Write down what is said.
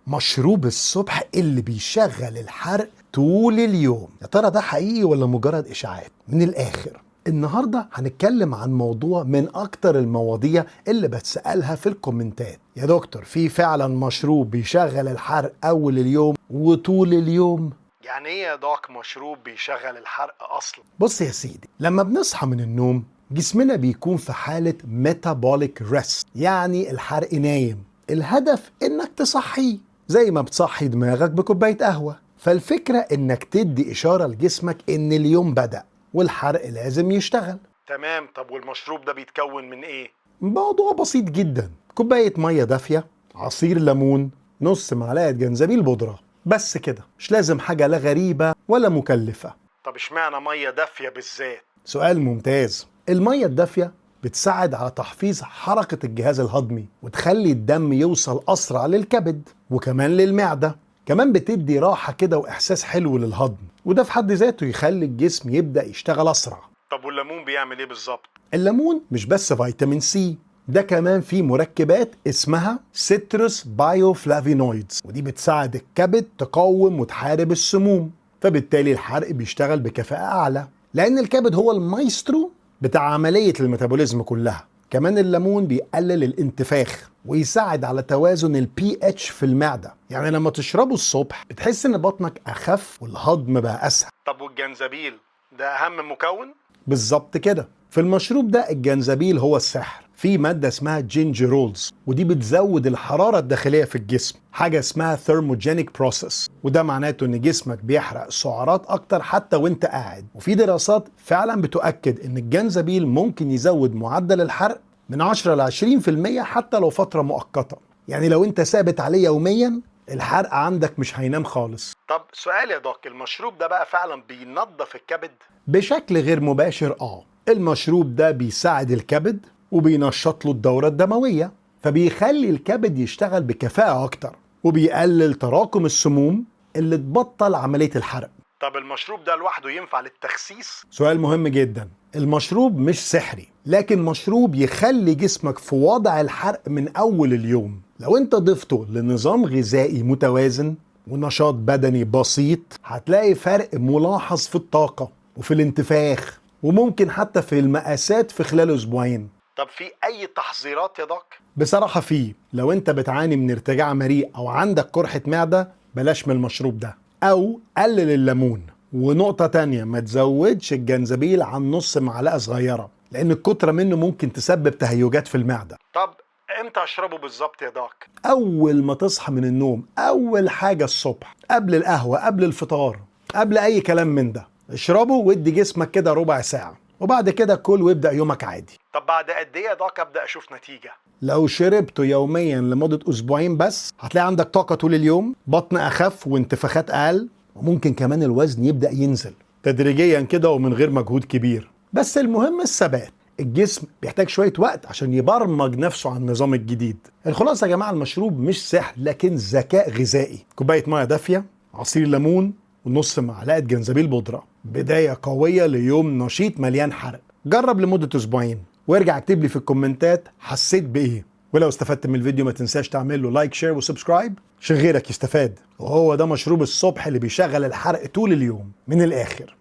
مشروب الصبح اللي بيشغل الحرق طول اليوم، يا ترى ده حقيقي ولا مجرد إشاعات؟ من الآخر النهاردة هنتكلم عن موضوع من أكتر المواضيع اللي بتسألها في الكومنتات. يا دكتور، في فعلا مشروب بيشغل الحرق أول اليوم وطول اليوم؟ يعني ايه يا دوك مشروب بيشغل الحرق اصلا؟ بص يا سيدي، لما بنصحى من النوم جسمنا بيكون في حالة metabolic rest، يعني الحرق نايم. الهدف انك تصحيه زي ما بتصحي دماغك بكوباية قهوة. فالفكرة انك تدي اشارة لجسمك ان اليوم بدأ والحرق لازم يشتغل. تمام. طب والمشروب ده بيتكون من ايه؟ موضوع بسيط جدا، كوباية مية دافية، عصير ليمون، نص معلقة جنزبيل بودرة، بس كده. مش لازم حاجة لا غريبة ولا مكلفة. طب اشمعنى مية دافية بالذات؟ سؤال ممتاز. المية الدافية بتساعد على تحفيز حركة الجهاز الهضمي وتخلي الدم يوصل أسرع للكبد وكمان للمعدة. كمان بتدي راحة كده وإحساس حلو للهضم، وده في حد ذاته يخلي الجسم يبدأ يشتغل أسرع. طب والليمون بيعمل إيه بالظبط؟ الليمون مش بس فيتامين سي، ده كمان فيه مركبات اسمها سيتروس بايوفلافينويدز، ودي بتساعد الكبد تقاوم وتحارب السموم، فبالتالي الحرق بيشتغل بكفاءة أعلى، لأن الكبد هو المايسترو بتاع عملية الميتابوليزم كلها. كمان الليمون بيقلل الانتفاخ ويساعد على توازن البي اتش في المعدة، يعني لما تشربه الصبح بتحس ان بطنك اخف والهضم بقى اسهل. طب والجنزبيل ده اهم مكون؟ بالظبط كده. في المشروب ده الجنزبيل هو السحر. في مادة اسمها جينجيرولز، ودي بتزود الحرارة الداخلية في الجسم، حاجة اسمها ثيرموجينيك بروسيس، وده معناته ان جسمك بيحرق سعرات اكتر حتى وانت قاعد. وفي دراسات فعلا بتؤكد ان الجنزبيل ممكن يزود معدل الحرق من 10 ل 20% حتى لو فترة مؤقتة. يعني لو انت ثابت عليه يوميا الحرق عندك مش هينام خالص. طب سؤال يا دوك، المشروب ده بقى فعلا بينظف الكبد؟ بشكل غير مباشر المشروب ده بيساعد الكبد وبينشط له الدورة الدموية، فبيخلي الكبد يشتغل بكفاءة أكتر وبيقلل تراكم السموم اللي تبطل عملية الحرق. طب المشروب ده لوحده ينفع للتخسيس؟ سؤال مهم جدا. المشروب مش سحري، لكن مشروب يخلي جسمك في وضع الحرق من أول اليوم. لو انت ضفته لنظام غذائي متوازن ونشاط بدني بسيط هتلاقي فرق ملاحظ في الطاقة وفي الانتفاخ وممكن حتى في المقاسات في خلال أسبوعين. طب في أي تحذيرات يا دوك؟ بصراحة فيه. لو انت بتعاني من ارتجاع مريء أو عندك قرحة معدة بلاش من المشروب ده، أو قلل الليمون. ونقطة تانية، ما تزودش الجنزبيل عن نص معلقة صغيرة، لأن الكترة منه ممكن تسبب تهيجات في المعدة. طب امتى اشربه بالظبط يا دوك؟ أول ما تصحى من النوم، أول حاجة الصبح، قبل القهوة، قبل الفطار، قبل أي كلام من ده. اشربه وادي جسمك كده ربع ساعة، وبعد كده كل وابدأ يومك عادي. طب بعد قد ايه يا دوك ابدأ اشوف نتيجة؟ لو شربته يوميا لمدة أسبوعين بس هتلاقي عندك طاقة طول اليوم، بطن أخف وانتفاخات أقل، وممكن كمان الوزن يبدأ ينزل تدريجيا كده ومن غير مجهود كبير. بس المهم الثبات. الجسم بيحتاج شوية وقت عشان يبرمج نفسه على النظام الجديد. الخلاصة يا جماعة، المشروب مش سحر لكن ذكاء غذائي. كوباية مية دافية، عصير ليمون، ونص معلقة جنزبيل بودرة، بداية قوية ليوم نشيط مليان حرق. جرب لمدة أسبوعين وارجع اكتب لي في الكومنتات حسيت بإيه. ولو استفدت من الفيديو ما تنساش تعمل له لايك، شير وسبسكرايب عشان غيرك يستفاد. وهو ده مشروب الصبح اللي بيشغل الحرق طول اليوم. من الآخر.